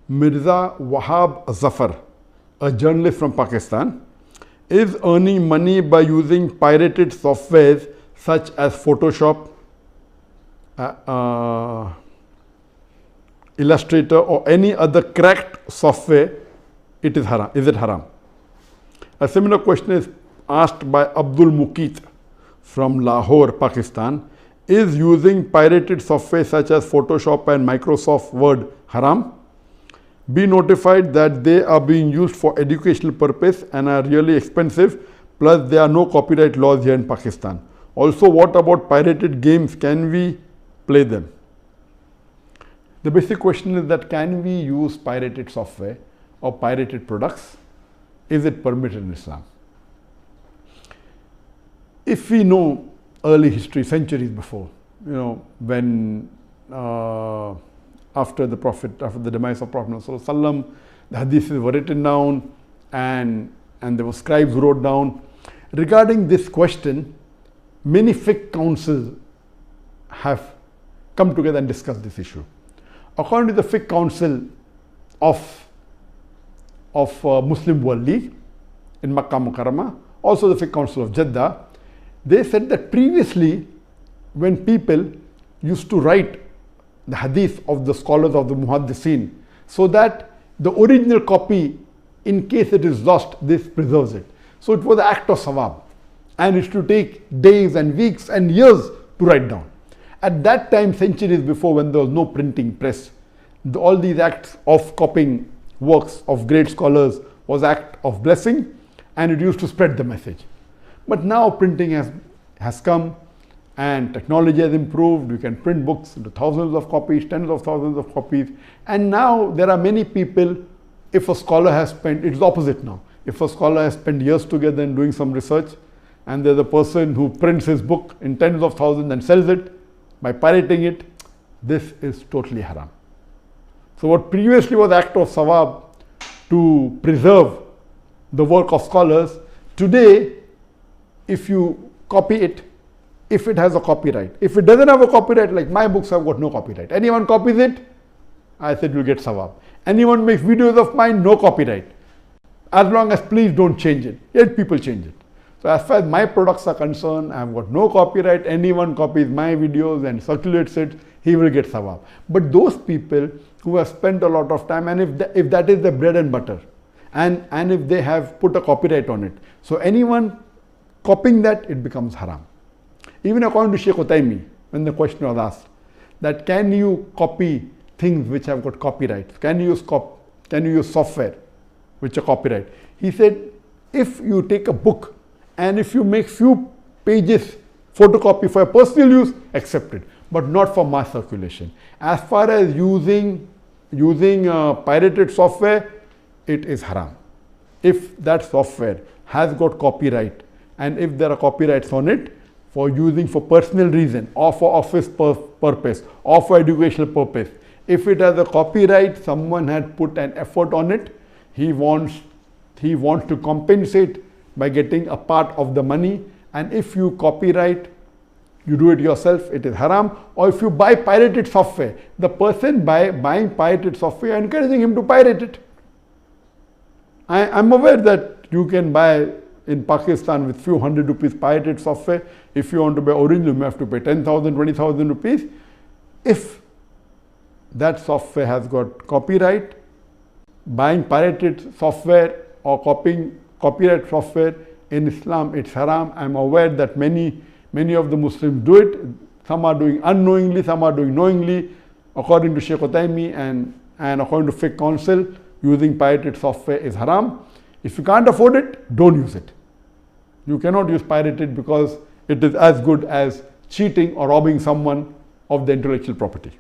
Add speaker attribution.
Speaker 1: Mirza Wahab Zafar, a journalist from Pakistan, is earning money by using pirated softwares such as Photoshop, Illustrator, or any other cracked software. It is haram. Is it haram? A similar question is asked by Abdul Muqit from Lahore, Pakistan. Is using pirated software such as Photoshop and Microsoft Word haram? Be notified that they are being used for educational purpose and are really expensive, plus there are no copyright laws here in Pakistan. Also, what about pirated games? Can we play them? The basic question is that can we use pirated software or pirated products? Is it permitted in Islam? If we know early history, centuries before, when after the demise of Prophet ﷺ, the hadiths were written down and there were scribes who wrote down. Regarding this question, many fiqh councils have come together and discussed this issue. According to the fiqh council of Muslim World League in Makkah Mukarramah, also the fiqh council of Jeddah, they said that previously when people used to write the hadith of the scholars of the muhaddithin, so that the original copy, in case it is lost, this preserves it. So it was an act of sawab, and it used to take days and weeks and years to write down. At that time, centuries before, when there was no printing press, all these acts of copying works of great scholars was act of blessing, and it used to spread the message. But now printing has come and technology has improved. You can print books into thousands of copies, tens of thousands of copies. And now there are many people, if a scholar has spent, it's opposite now. If a scholar has spent years together in doing some research, and there's a person who prints his book in tens of thousands and sells it by pirating it, this is totally haram. So what previously was act of sawab to preserve the work of scholars, today if you copy it, if it has a copyright, if it doesn't have a copyright, like my books have got no copyright, anyone copies it, I said you'll get sawab. Anyone makes videos of mine, no copyright, as long as please don't change it. Yet people change it. So as far as my products are concerned, I have got no copyright. Anyone copies my videos and circulates it, he will get sawab. But those people who have spent a lot of time, and if that is the bread and butter, and if they have put a copyright on it, so anyone copying that, it becomes haram. Even according to Sheikh Utaymi, when the question was asked, that can you copy things which have got copyright? Can you use software which are copyright? He said, if you take a book and if you make few pages photocopy for personal use, accepted, but not for mass circulation. As far as using pirated software, it is haram. If that software has got copyright, and if there are copyrights on it for using for personal reason or for office purpose or for educational purpose, if it has a copyright, someone had put an effort on it, he wants to compensate by getting a part of the money. And if you copyright, you do it yourself, it is haram. Or if you buy pirated software, the person buying pirated software, encouraging him to pirate it. I'm aware that you can buy in Pakistan with few hundred rupees pirated software. If you want to buy original, you have to pay 10,000, 20,000 rupees. If that software has got copyright, buying pirated software or copying copyright software in Islam, it's haram. I'm aware that many of the Muslims do it. Some are doing unknowingly, some are doing knowingly. According to Sheikh Utaymi and according to fiqh council, using pirated software is haram. If you can't afford it, don't use it. You cannot use pirated because it is as good as cheating or robbing someone of the intellectual property.